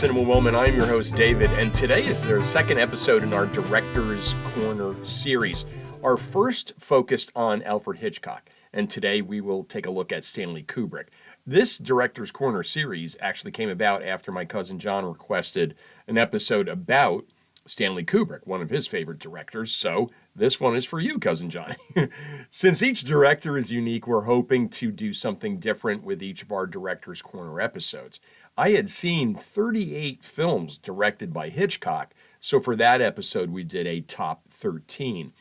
Cinema Wellman. I'm your host, David, and today is the second episode in our Director's Corner series. Our first focused on Alfred Hitchcock, and today we will take a look at Stanley Kubrick. This Director's Corner series actually came about after my cousin John requested an episode about Stanley Kubrick, one of his favorite directors, so this one is for you, Cousin John. Since each director is unique, we're hoping to do something different with each of our Director's Corner episodes. I had seen 38 films directed by Hitchcock, so for that episode we did a top 13.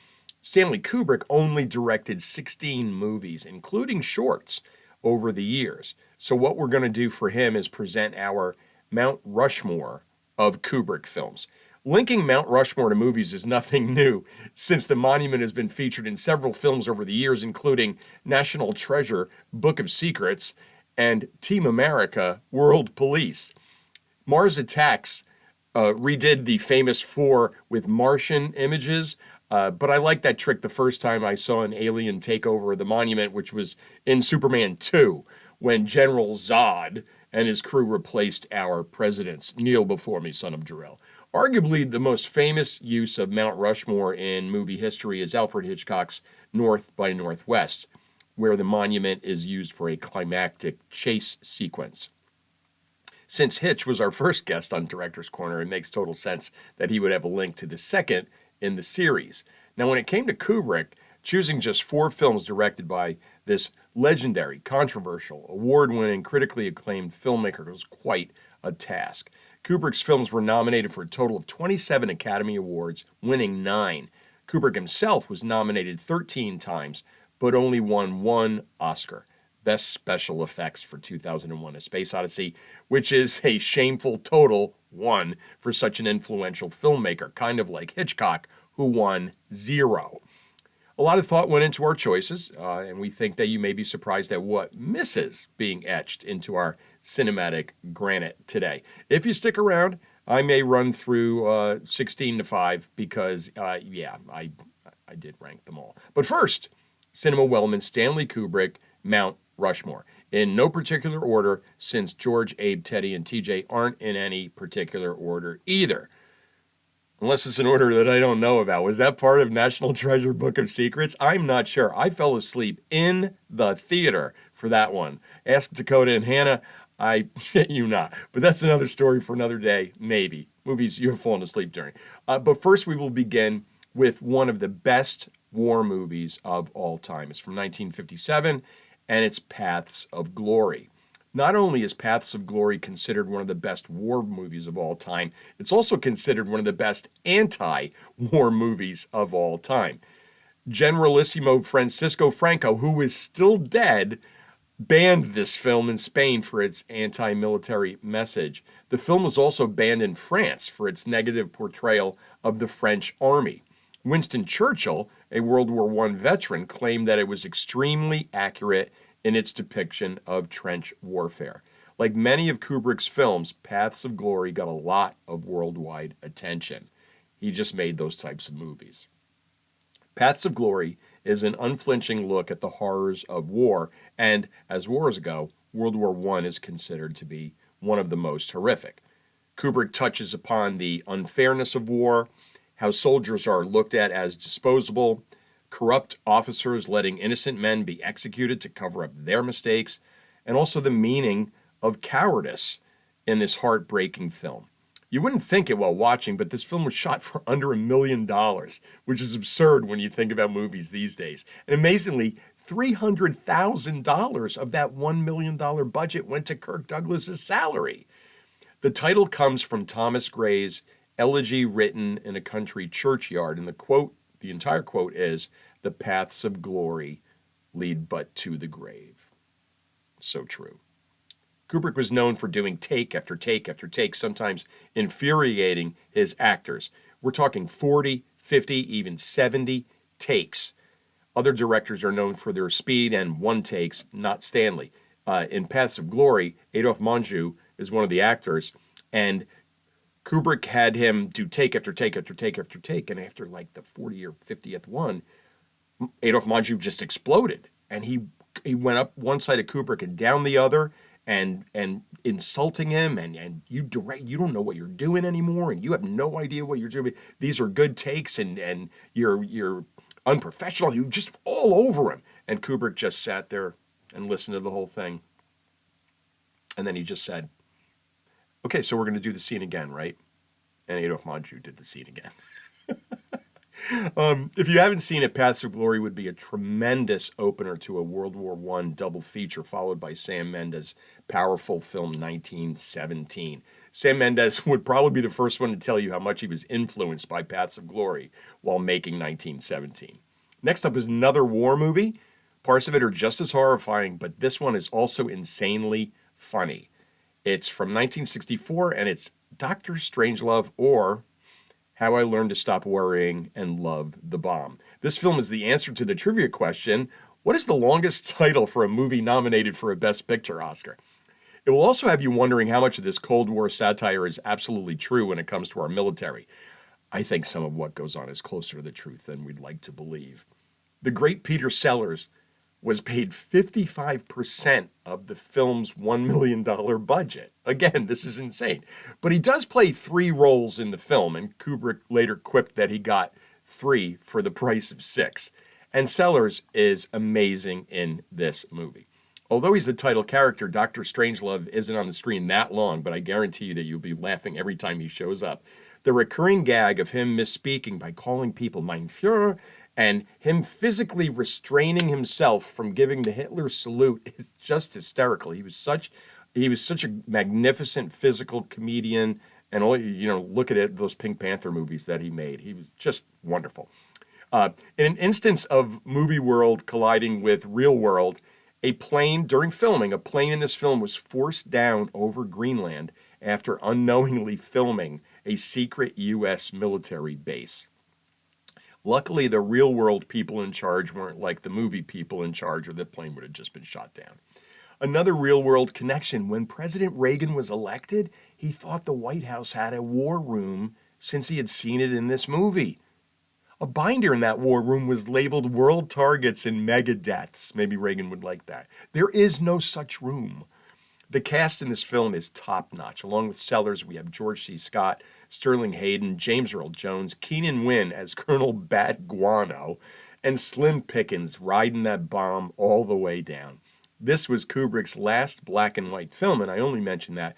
Stanley Kubrick only directed 16 movies, including shorts, over the years. So what we're going to do for him is present our Mount Rushmore of Kubrick films. Linking Mount Rushmore to movies is nothing new, since the monument has been featured in several films over the years, including National Treasure, Book of Secrets, and Team America, World Police. Mars Attacks redid the famous 4 with Martian images, but I liked that trick the first time I saw an alien take over the monument, which was in Superman 2, when General Zod and his crew replaced our presidents. Kneel before me, son of Jor-El. Arguably, the most famous use of Mount Rushmore in movie history is Alfred Hitchcock's North by Northwest, where the monument is used for a climactic chase sequence. Since Hitch was our first guest on Director's Corner, it makes total sense that he would have a link to the second in the series. Now, when it came to Kubrick, choosing just 4 films directed by this legendary, controversial, award-winning, critically acclaimed filmmaker was quite a task. Kubrick's films were nominated for a total of 27 Academy Awards, winning 9. Kubrick himself was nominated 13 times, but only won 1 Oscar, Best Special Effects for 2001: A Space Odyssey, which is a shameful total 1 for such an influential filmmaker, kind of like Hitchcock, who won 0. A lot of thought went into our choices, and we think that you may be surprised at what misses being etched into our cinematic granite today. If you stick around, I may run through 16 to 5 because, I did rank them all. But first, Cinema Wellman, Stanley Kubrick, Mount Rushmore. In no particular order, since George, Abe, Teddy, and TJ aren't in any particular order either. Unless it's an order that I don't know about. Was that part of National Treasure Book of Secrets? I'm not sure. I fell asleep in the theater for that one. Ask Dakota and Hannah. I shit you not. But that's another story for another day, maybe. Movies you have fallen asleep during. But first we will begin with one of the best war movies of all time. It's from 1957, and it's Paths of Glory. Not only is Paths of Glory considered one of the best war movies of all time, it's also considered one of the best anti-war movies of all time. Generalissimo Francisco Franco, who is still dead, banned this film in Spain for its anti-military message. The film was also banned in France for its negative portrayal of the French army. Winston Churchill, a World War I veteran, claimed that it was extremely accurate in its depiction of trench warfare. Like many of Kubrick's films, Paths of Glory got a lot of worldwide attention. He just made those types of movies. Paths of Glory is an unflinching look at the horrors of war, and as wars go, World War I is considered to be one of the most horrific. Kubrick touches upon the unfairness of war, how soldiers are looked at as disposable, corrupt officers letting innocent men be executed to cover up their mistakes, and also the meaning of cowardice in this heartbreaking film. You wouldn't think it while watching, but this film was shot for under $1 million, which is absurd when you think about movies these days. And amazingly, $300,000 of that $1 million budget went to Kirk Douglas's salary. The title comes from Thomas Gray's elegy written in a country churchyard, and the entire quote is, "The paths of glory lead but to the grave." So true. Kubrick was known for doing take after take after take, sometimes infuriating his actors. We're talking 40, 50, even 70 takes. Other directors are known for their speed and one takes, not Stanley. In Paths of Glory, Adolphe Menjou is one of the actors, and Kubrick had him do take after take after take after take, and after like the 40 or 50th one, Adolphe Menjou just exploded, and he went up one side of Kubrick and down the other, and insulting him, and you don't know what you're doing anymore, and you have no idea what you're doing. These are good takes, and you're unprofessional. You just all over him. And Kubrick just sat there and listened to the whole thing. And then he just said, okay, so we're going to do the scene again, right? And Adolph Manju did the scene again. If you haven't seen it, Paths of Glory would be a tremendous opener to a World War I double feature, followed by Sam Mendes' powerful film 1917. Sam Mendes would probably be the first one to tell you how much he was influenced by Paths of Glory while making 1917. Next up is another war movie. Parts of it are just as horrifying, but this one is also insanely funny. It's from 1964, and it's Dr. Strangelove, or How I Learned to Stop Worrying and Love the Bomb. This film is the answer to the trivia question, what is the longest title for a movie nominated for a Best Picture Oscar? It will also have you wondering how much of this Cold War satire is absolutely true when it comes to our military. I think some of what goes on is closer to the truth than we'd like to believe. The great Peter Sellers was paid 55% of the film's $1 million budget. Again, this is insane. But he does play 3 roles in the film, and Kubrick later quipped that he got 3 for the price of 6. And Sellers is amazing in this movie. Although he's the title character, Dr. Strangelove isn't on the screen that long, but I guarantee you that you'll be laughing every time he shows up. The recurring gag of him misspeaking by calling people Mein Führer and him physically restraining himself from giving the Hitler salute is just hysterical. He was such a magnificent physical comedian, and look at it, those Pink Panther movies that he made. He was just wonderful. In an instance of movie world colliding with real world, during filming, a plane in this film was forced down over Greenland after unknowingly filming a secret U.S. military base. Luckily, the real-world people in charge weren't like the movie people in charge, or the plane would have just been shot down. Another real-world connection, when President Reagan was elected, he thought the White House had a war room since he had seen it in this movie. A binder in that war room was labeled World Targets and Mega Deaths. Maybe Reagan would like that. There is no such room. The cast in this film is top-notch. Along with Sellers, we have George C. Scott, Sterling Hayden, James Earl Jones, Keenan Wynn as Colonel Bat Guano, and Slim Pickens riding that bomb all the way down. This was Kubrick's last black and white film, and I only mention that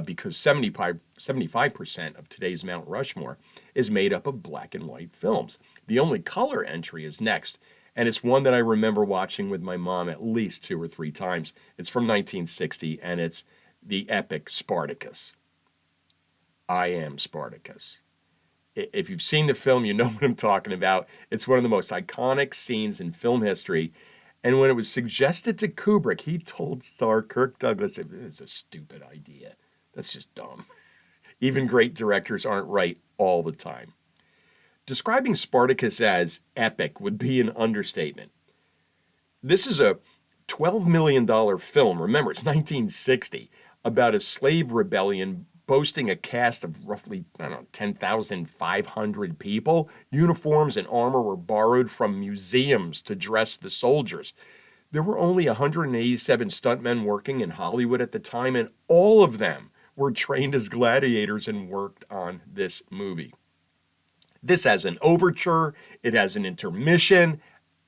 because 75% of today's Mount Rushmore is made up of black and white films. The only color entry is next, and it's one that I remember watching with my mom at least 2 or 3 times. It's from 1960, and it's the epic Spartacus. I Am Spartacus. If you've seen the film, you know what I'm talking about. It's one of the most iconic scenes in film history. And when it was suggested to Kubrick, he told star Kirk Douglas, it's a stupid idea. That's just dumb. Even great directors aren't right all the time. Describing Spartacus as epic would be an understatement. This is a $12 million film, remember it's 1960, about a slave rebellion boasting a cast of roughly, 10,500 people. Uniforms and armor were borrowed from museums to dress the soldiers. There were only 187 stuntmen working in Hollywood at the time, and all of them were trained as gladiators and worked on this movie. This has an overture, it has an intermission,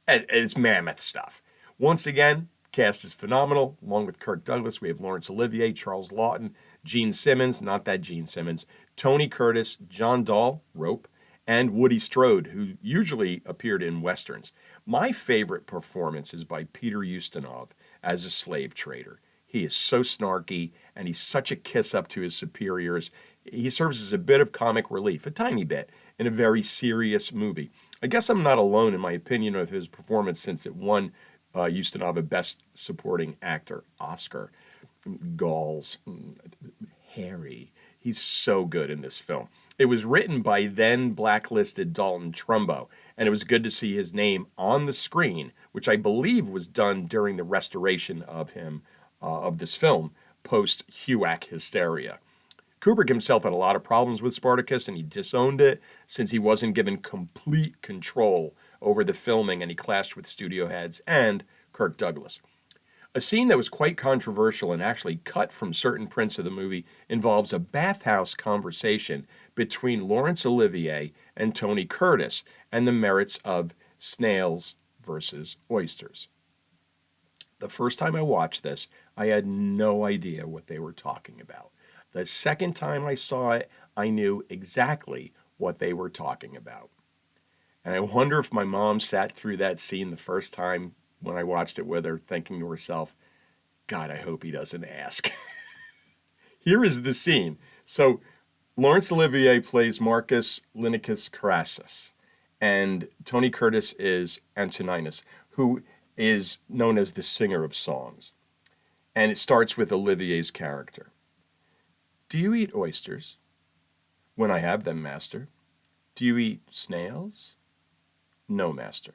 it's mammoth stuff. Once again, cast is phenomenal. Along with Kirk Douglas, we have Laurence Olivier, Charles Laughton, Gene Simmons, not that Gene Simmons, Tony Curtis, John Dahl, Rope, and Woody Strode, who usually appeared in Westerns. My favorite performance is by Peter Ustinov as a slave trader. He is so snarky, and he's such a kiss-up to his superiors. He serves as a bit of comic relief, a tiny bit, in a very serious movie. I guess I'm not alone in my opinion of his performance, since it won Ustinov a Best Supporting Actor Oscar. Galls, Harry. He's so good in this film. It was written by then blacklisted Dalton Trumbo, and it was good to see his name on the screen, which I believe was done during the restoration of him, of this film, post-HUAC hysteria. Kubrick himself had a lot of problems with Spartacus, and he disowned it since he wasn't given complete control over the filming, and he clashed with studio heads and Kirk Douglas. A scene that was quite controversial and actually cut from certain prints of the movie involves a bathhouse conversation between Laurence Olivier and Tony Curtis and the merits of snails versus oysters. The first time I watched this, I had no idea what they were talking about. The second time I saw it, I knew exactly what they were talking about. And I wonder if my mom sat through that scene the first time when I watched it with her, thinking to herself, God, I hope he doesn't ask. Here is the scene. So Laurence Olivier plays Marcus Linicus Crassus, and Tony Curtis is Antoninus, who is known as the singer of songs. And it starts with Olivier's character. Do you eat oysters? When I have them, master. Do you eat snails? No, master.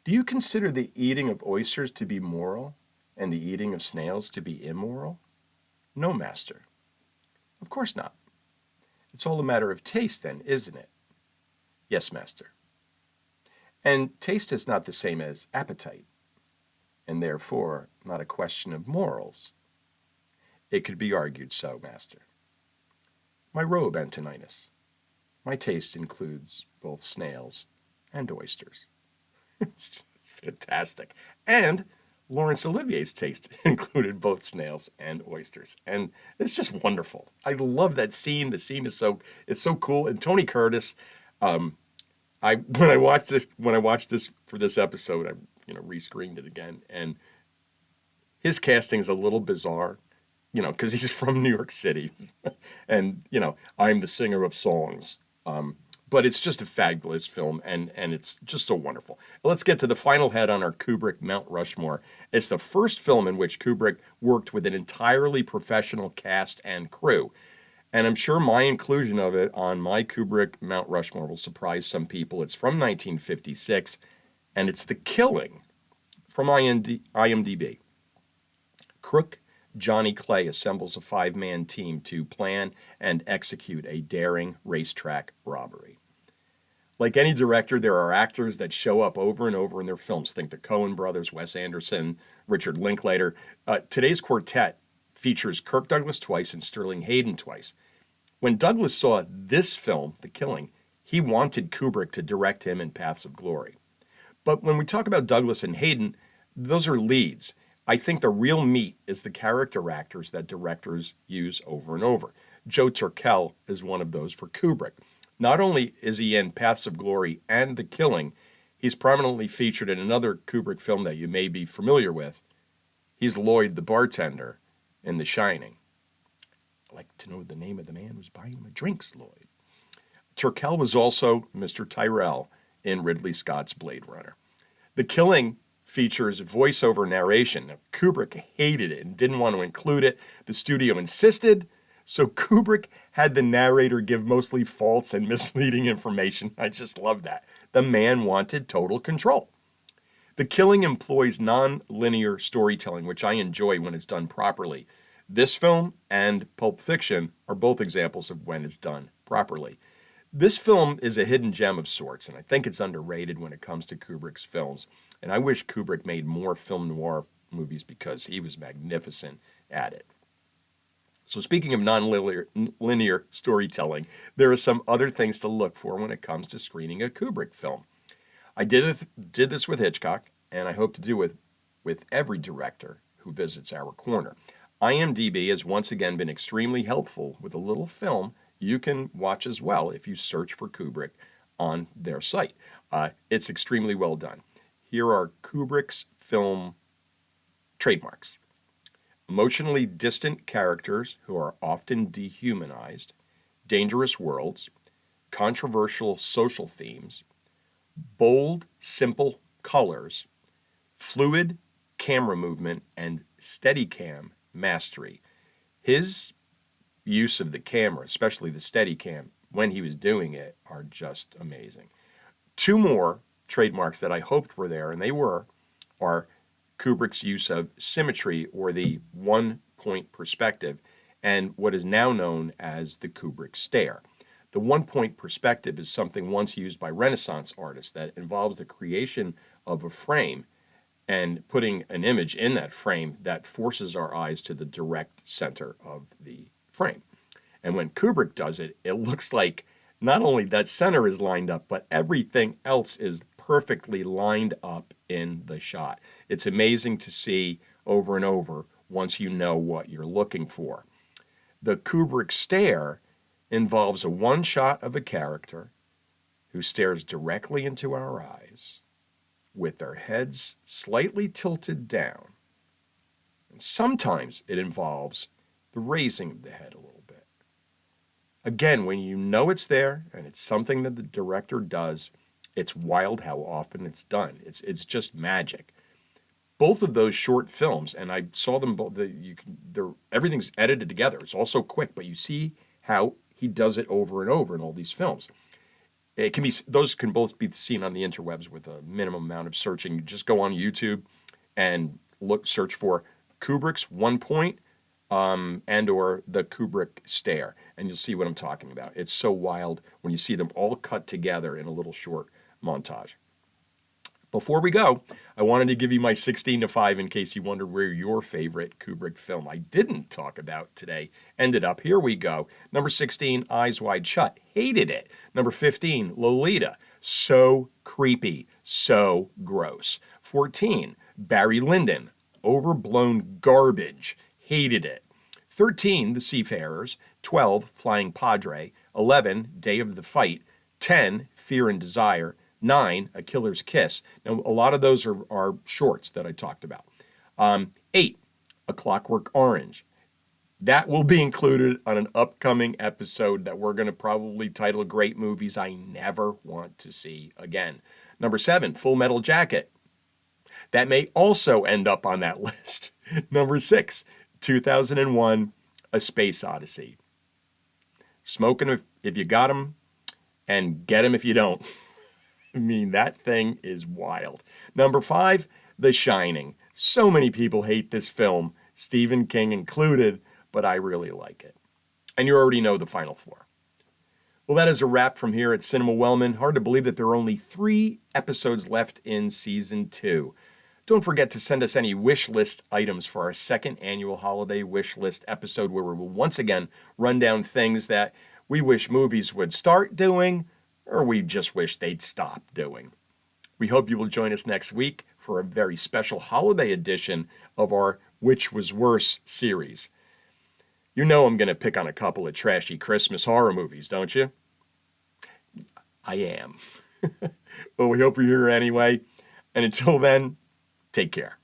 Do you consider the eating of oysters to be moral and the eating of snails to be immoral? No, master. Of course not. It's all a matter of taste then, isn't it? Yes, master. And taste is not the same as appetite, and therefore not a question of morals. It could be argued so, master. My robe, Antoninus. My taste includes both snails and oysters. It's just fantastic. And Laurence Olivier's taste included both snails and oysters. And it's just wonderful. I love that scene. The scene is it's so cool. And Tony Curtis, when I watched this for this episode, I rescreened it again, and his casting is a little bizarre, because he's from New York City, and I'm the singer of songs. But it's just a fabulous film, and it's just so wonderful. Let's get to the final head on our Kubrick Mount Rushmore. It's the first film in which Kubrick worked with an entirely professional cast and crew. And I'm sure my inclusion of it on my Kubrick Mount Rushmore will surprise some people. It's from 1956, and it's The Killing from IMDb. Crook Johnny Clay assembles a five-man team to plan and execute a daring racetrack robbery. Like any director, there are actors that show up over and over in their films. Think the Coen brothers, Wes Anderson, Richard Linklater. Today's quartet features Kirk Douglas twice and Sterling Hayden twice. When Douglas saw this film, The Killing, he wanted Kubrick to direct him in Paths of Glory. But when we talk about Douglas and Hayden, those are leads. I think the real meat is the character actors that directors use over and over. Joe Turkel is one of those for Kubrick. Not only is he in Paths of Glory and The Killing, he's prominently featured in another Kubrick film that you may be familiar with. He's Lloyd the bartender in The Shining. I'd like to know the name of the man who's buying my drinks, Lloyd. Turkel was also Mr. Tyrell in Ridley Scott's Blade Runner. The Killing features voiceover narration. Now, Kubrick hated it and didn't want to include it. The studio insisted, so Kubrick had the narrator give mostly false and misleading information. I just love that. The man wanted total control. The Killing employs non-linear storytelling, which I enjoy when it's done properly. This film and Pulp Fiction are both examples of when it's done properly. This film is a hidden gem of sorts, and I think it's underrated when it comes to Kubrick's films. And I wish Kubrick made more film noir movies because he was magnificent at it. So speaking of non-linear storytelling, there are some other things to look for when it comes to screening a Kubrick film. I did this with Hitchcock, and I hope to do it with every director who visits our corner. IMDb has once again been extremely helpful with a little film you can watch as well if you search for Kubrick on their site. It's extremely well done. Here are Kubrick's film trademarks. Emotionally distant characters who are often dehumanized, dangerous worlds, controversial social themes, bold, simple colors, fluid camera movement, and Steadicam mastery. His use of the camera, especially the Steadicam, when he was doing it, are just amazing. Two more trademarks that I hoped were there, and they were, are Kubrick's use of symmetry, or the one-point perspective, and what is now known as the Kubrick stare. The one-point perspective is something once used by Renaissance artists that involves the creation of a frame and putting an image in that frame that forces our eyes to the direct center of the frame. And when Kubrick does it, it looks like not only that center is lined up, but everything else is perfectly lined up in the shot. It's amazing to see over and over once you know what you're looking for. The Kubrick stare involves a one shot of a character who stares directly into our eyes with their heads slightly tilted down. And sometimes it involves the raising of the head a little bit. Again, when you know it's there and it's something that the director does, it's wild how often it's done. It's just magic. Both of those short films, and I saw them both. Everything's edited together. It's also quick, but you see how he does it over and over in all these films. Those can both be seen on the interwebs with a minimum amount of searching. You just go on YouTube and search for Kubrick's 1 Point and or the Kubrick stare, and you'll see what I'm talking about. It's so wild when you see them all cut together in a little short montage. Before we go, I wanted to give you my 16 to 5 in case you wondered where your favorite Kubrick film I didn't talk about today ended up. Here we go. Number 16, Eyes Wide Shut. Hated it. Number 15, Lolita. So creepy. So gross. 14, Barry Lyndon. Overblown garbage. Hated it. 13, The Seafarers. 12, Flying Padre. 11, Day of the Fight. 10, Fear and Desire. 9, A Killer's Kiss. Now, a lot of those are shorts that I talked about. 8, A Clockwork Orange. That will be included on an upcoming episode that we're going to probably title Great Movies I Never Want to See Again. Number 7, Full Metal Jacket. That may also end up on that list. Number 6, 2001, A Space Odyssey. Smoke 'em if you got 'em, and get 'em if you don't. I mean, that thing is wild. Number 5, The Shining. So many people hate this film, Stephen King included, but I really like it. And you already know the final 4. Well, that is a wrap from here at Cinema Wellman. Hard to believe that there are only 3 episodes left in Season 2. Don't forget to send us any wish list items for our 2nd annual holiday wish list episode, where we will once again run down things that we wish movies would start doing, or we just wish they'd stop doing. We hope you will join us next week for a very special holiday edition of our Which Was Worse series. You know I'm going to pick on a couple of trashy Christmas horror movies, don't you? I am. Well, we hope you're here anyway. And until then, take care.